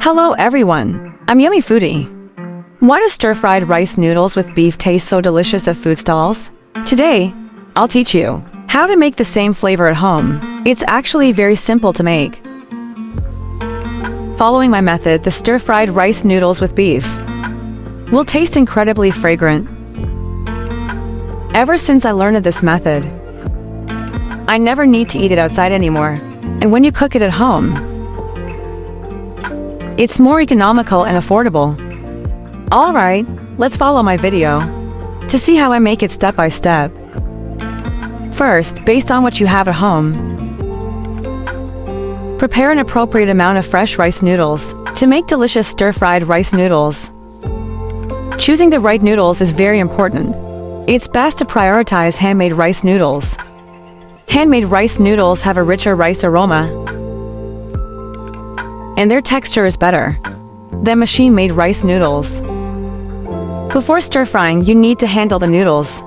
Hello everyone, I'm Yummie Foody. Why do stir-fried rice noodles with beef taste so delicious at food stalls? Today, I'll teach you how to make the same flavor at home. It's actually very simple to make. Following my method, the stir-fried rice noodles with beef will taste incredibly fragrant. Ever since I learned this method, I never need to eat it outside anymore. And when you cook it at home, it's more economical and affordable. Alright, let's follow my video to see how I make it step by step. First, based on what you have at home, prepare an appropriate amount of fresh rice noodles to make delicious stir-fried rice noodles. Choosing the right noodles is very important. It's best to prioritize handmade rice noodles. Handmade rice noodles have a richer rice aroma, and their texture is better than machine-made rice noodles. Before stir-frying, you need to handle the noodles.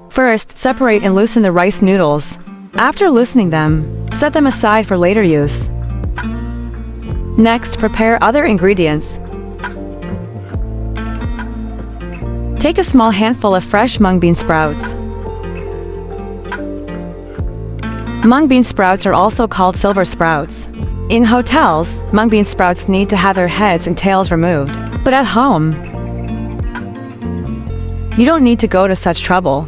First, separate and loosen the rice noodles. After loosening them, set them aside for later use. Next, prepare other ingredients. Take a small handful of fresh mung bean sprouts. Mung bean sprouts are also called silver sprouts. In hotels, mung bean sprouts need to have their heads and tails removed. But at home, you don't need to go to such trouble.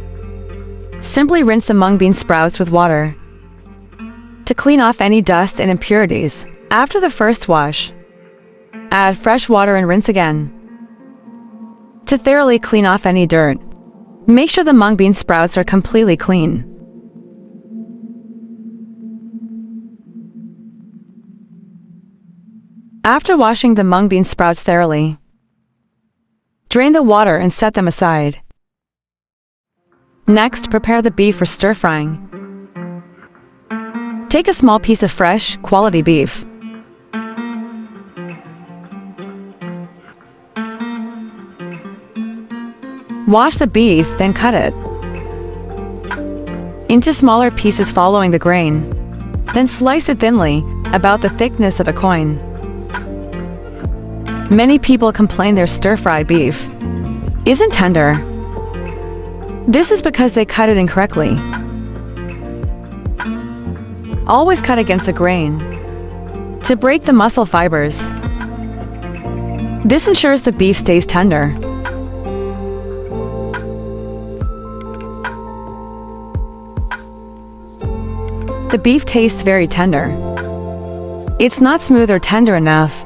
Simply rinse the mung bean sprouts with water to clean off any dust and impurities. After the first wash, add fresh water and rinse again to thoroughly clean off any dirt. Make sure the mung bean sprouts are completely clean. After washing the mung bean sprouts thoroughly, drain the water and set them aside. Next, prepare the beef for stir-frying. Take a small piece of fresh, quality beef. Wash the beef, then cut it into smaller pieces following the grain. Then slice it thinly, about the thickness of a coin. Many people complain their stir-fried beef isn't tender. This is because they cut it incorrectly. Always cut against the grain to break the muscle fibers. This ensures the beef stays tender. The beef tastes very tender. It's not smooth or tender enough.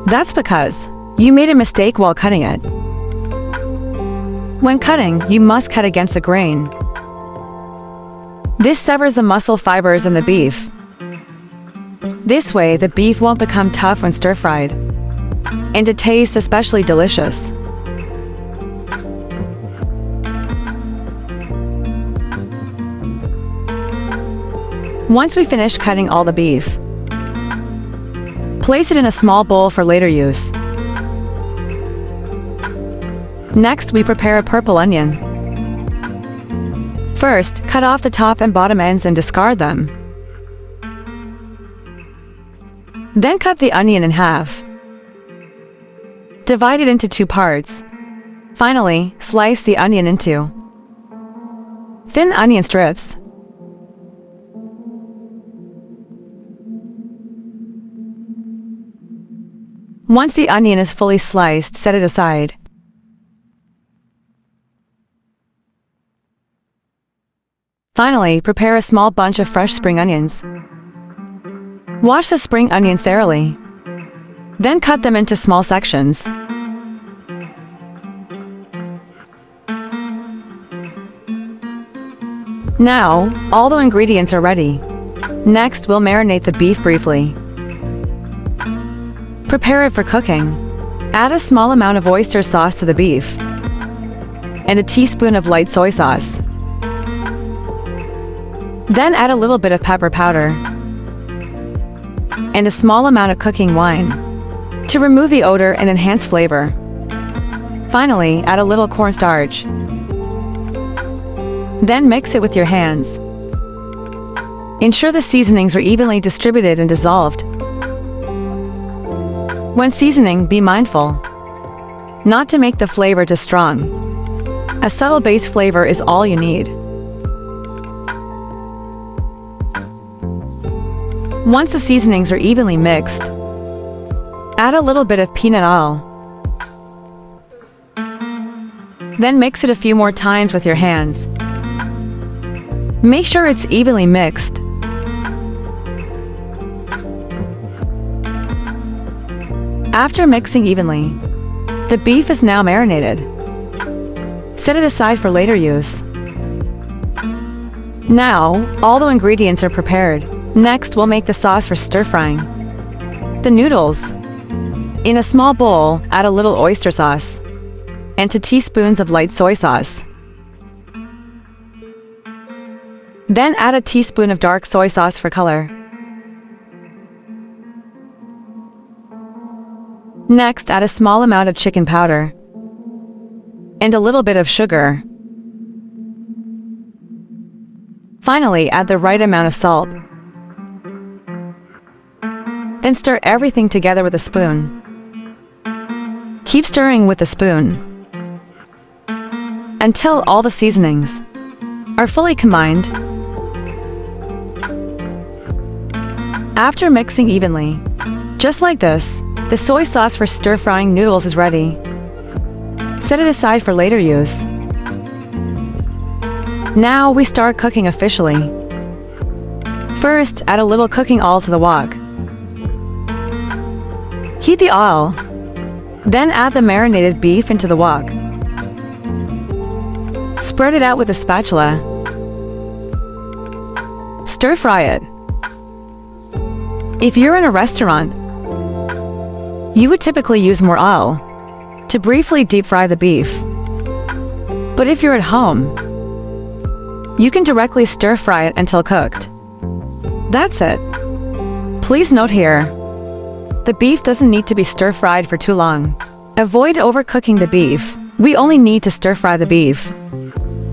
That's because you made a mistake while cutting it. When cutting, you must cut against the grain. This severs the muscle fibers in the beef. This way, the beef won't become tough when stir-fried, and it tastes especially delicious. Once we finish cutting all the beef, place it in a small bowl for later use. Next, we prepare a purple onion. First, cut off the top and bottom ends and discard them. Then cut the onion in half. Divide it into 2 parts. Finally, slice the onion into thin onion strips. Once the onion is fully sliced, set it aside. Finally, prepare a small bunch of fresh spring onions. Wash the spring onions thoroughly. Then cut them into small sections. Now, all the ingredients are ready. Next, we'll marinate the beef briefly. Prepare it for cooking. Add a small amount of oyster sauce to the beef and a teaspoon of light soy sauce. Then add a little bit of pepper powder and a small amount of cooking wine to remove the odor and enhance flavor. Finally, add a little cornstarch. Then mix it with your hands. Ensure the seasonings are evenly distributed and dissolved. When seasoning, be mindful not to make the flavor too strong. A subtle base flavor is all you need. Once the seasonings are evenly mixed, add a little bit of peanut oil. Then mix it a few more times with your hands. Make sure it's evenly mixed. After mixing evenly, the beef is now marinated. Set it aside for later use. Now, all the ingredients are prepared. Next, we'll make the sauce for stir-frying. The noodles. In a small bowl, add a little oyster sauce and 2 teaspoons of light soy sauce. Then add a teaspoon of dark soy sauce for color. Next, add a small amount of chicken powder and a little bit of sugar. Finally, add the right amount of salt. Then stir everything together with a spoon. Keep stirring with the spoon until all the seasonings are fully combined. After mixing evenly, just like this, the soy sauce for stir-frying noodles is ready. Set it aside for later use. Now we start cooking officially. First, add a little cooking oil to the wok. Heat the oil, then add the marinated beef into the wok. Spread it out with a spatula. Stir-fry it. If you're in a restaurant, you would typically use more oil to briefly deep-fry the beef. But if you're at home, you can directly stir-fry it until cooked. That's it. Please note here, the beef doesn't need to be stir-fried for too long. Avoid overcooking the beef. We only need to stir-fry the beef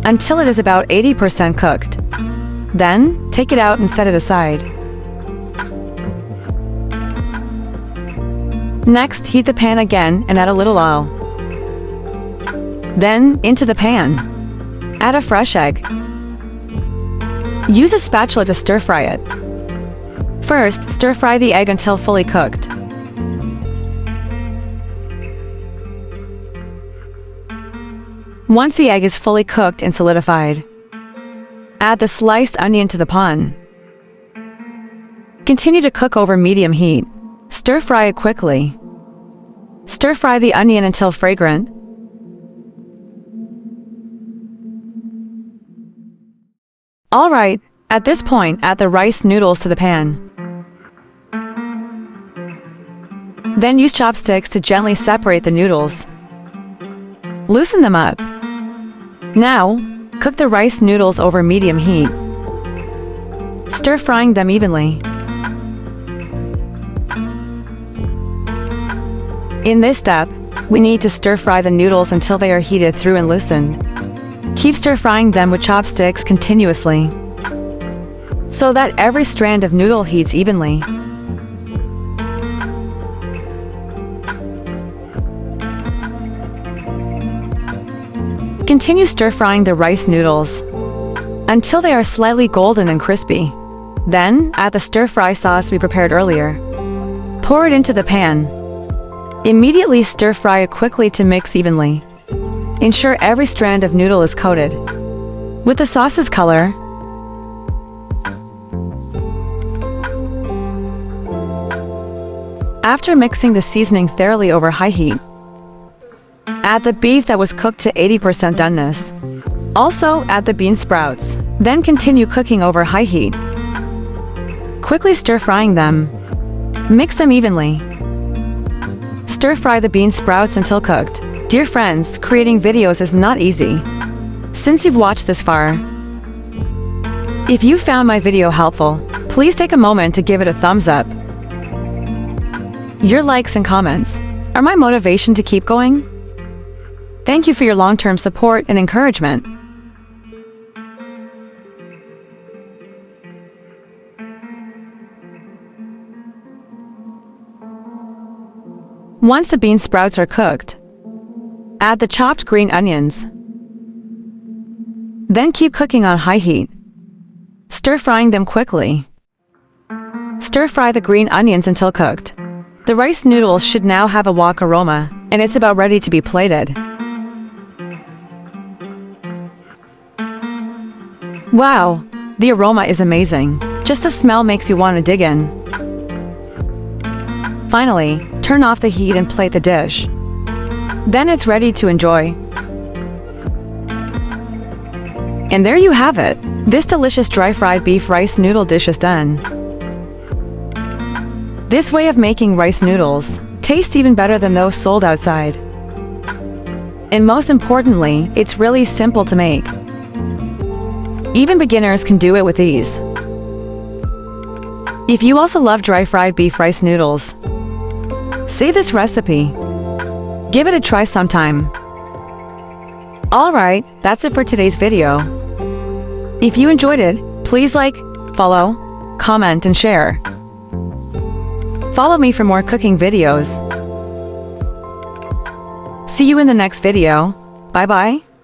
until it is about 80% cooked. Then, take it out and set it aside. Next, heat the pan again and add a little oil. Then, into the pan, add a fresh egg. Use a spatula to stir-fry it. First, stir-fry the egg until fully cooked. Once the egg is fully cooked and solidified, add the sliced onion to the pan. Continue to cook over medium heat. Stir-fry it quickly. Stir-fry the onion until fragrant. Alright, at this point, add the rice noodles to the pan. Then use chopsticks to gently separate the noodles. Loosen them up. Now, cook the rice noodles over medium heat, stir-frying them evenly. In this step, we need to stir-fry the noodles until they are heated through and loosened. Keep stir-frying them with chopsticks continuously, so that every strand of noodle heats evenly. Continue stir-frying the rice noodles until they are slightly golden and crispy. Then, add the stir-fry sauce we prepared earlier. Pour it into the pan. Immediately stir-fry it quickly to mix evenly. Ensure every strand of noodle is coated with the sauce's color. After mixing the seasoning thoroughly over high heat, add the beef that was cooked to 80% doneness. Also, add the bean sprouts. Then continue cooking over high heat. Quickly stir-frying them. Mix them evenly. Stir-fry the bean sprouts until cooked. Dear friends, creating videos is not easy. Since you've watched this far, if you found my video helpful, please take a moment to give it a thumbs up. Your likes and comments are my motivation to keep going. Thank you for your long-term support and encouragement. Once the bean sprouts are cooked, add the chopped green onions. Then keep cooking on high heat, stir-frying them quickly. Stir-fry the green onions until cooked. The rice noodles should now have a wok aroma, and it's about ready to be plated. Wow, the aroma is amazing. Just the smell makes you want to dig in. Finally, turn off the heat and plate the dish. Then it's ready to enjoy. And there you have it. This delicious dry-fried beef rice noodle dish is done. This way of making rice noodles tastes even better than those sold outside. And most importantly, it's really simple to make. Even beginners can do it with ease. If you also love dry-fried beef rice noodles, save this recipe. Give it a try sometime. Alright, that's it for today's video. If you enjoyed it, please like, follow, comment, and share. Follow me for more cooking videos. See you in the next video. Bye-bye.